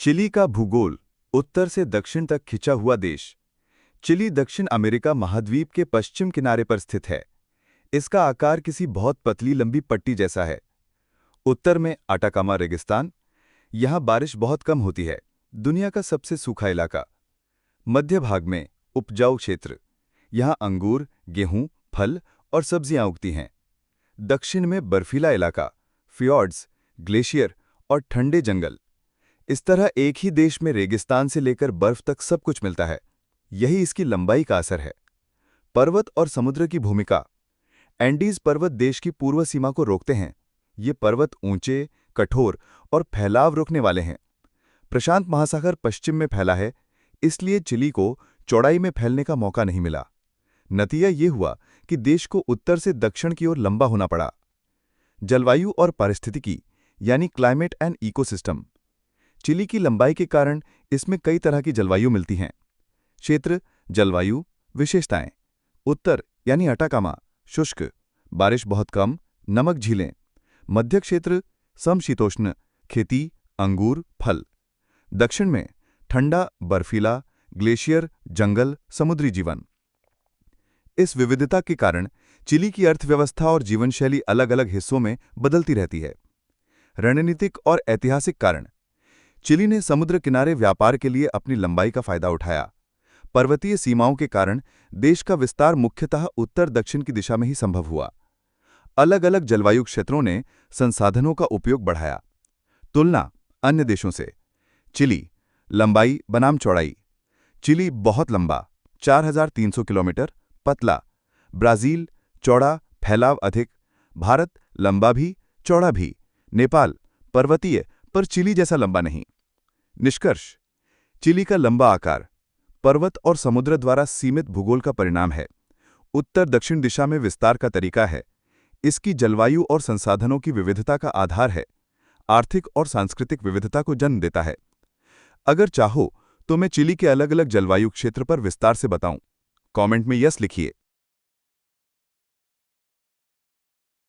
Chilli का भूगोल उत्तर से दक्षिण तक खिंचा हुआ देश। चिली दक्षिण अमेरिका महाद्वीप के पश्चिम किनारे पर स्थित है। इसका आकार किसी बहुत पतली लंबी पट्टी जैसा है। उत्तर में अटाकामा रेगिस्तान, यहाँ बारिश बहुत कम होती है, दुनिया का सबसे सूखा इलाका। मध्य भाग में उपजाऊ क्षेत्र, यहाँ अंगूर, गेहूं, फल और सब्जियां उगती हैं। दक्षिण में बर्फीला इलाका, फ्योर्ड्स, ग्लेशियर और ठंडे जंगल। इस तरह एक ही देश में रेगिस्तान से लेकर बर्फ तक सब कुछ मिलता है। यही इसकी लंबाई का असर है। पर्वत और समुद्र की भूमिका। एंडीज पर्वत देश की पूर्व सीमा को रोकते हैं। ये पर्वत ऊंचे, कठोर और फैलाव रोकने वाले हैं। प्रशांत महासागर पश्चिम में फैला है, इसलिए चिली को चौड़ाई में फैलने का मौका नहीं मिला। नतीजा ये हुआ कि देश को उत्तर से दक्षिण की ओर लंबा होना पड़ा। जलवायु और पारिस्थितिकी यानी क्लाइमेट एंड इकोसिस्टम। चिली की लंबाई के कारण इसमें कई तरह की जलवायु मिलती हैं। क्षेत्र, जलवायु, विशेषताएं। उत्तर यानी अटाकामा, शुष्क, बारिश बहुत कम, नमक झीलें। मध्य क्षेत्र, समशीतोष्ण, खेती, अंगूर, फल। दक्षिण में ठंडा, बर्फीला, ग्लेशियर, जंगल, समुद्री जीवन। इस विविधता के कारण चिली की अर्थव्यवस्था और जीवनशैली अलग अलग हिस्सों में बदलती रहती है। रणनीतिक और ऐतिहासिक कारण। चिली ने समुद्र किनारे व्यापार के लिए अपनी लंबाई का फायदा उठाया। पर्वतीय सीमाओं के कारण देश का विस्तार मुख्यतः उत्तर दक्षिण की दिशा में ही संभव हुआ। अलग अलग जलवायु क्षेत्रों ने संसाधनों का उपयोग बढ़ाया। तुलना अन्य देशों से। चिली, लंबाई बनाम चौड़ाई। चिली बहुत लंबा, 4300 किलोमीटर, पतला। ब्राजील, चौड़ा, फैलाव अधिक। भारत, लंबा भी, चौड़ा भी। नेपाल, पर्वतीय पर चिली जैसा लंबा नहीं। निष्कर्ष, चिली का लंबा आकार पर्वत और समुद्र द्वारा सीमित भूगोल का परिणाम है। उत्तर दक्षिण दिशा में विस्तार का तरीका है। इसकी जलवायु और संसाधनों की विविधता का आधार है। आर्थिक और सांस्कृतिक विविधता को जन्म देता है। अगर चाहो तो मैं चिली के अलग अलग जलवायु क्षेत्र पर विस्तार से बताऊं। कमेंट में यस लिखिए।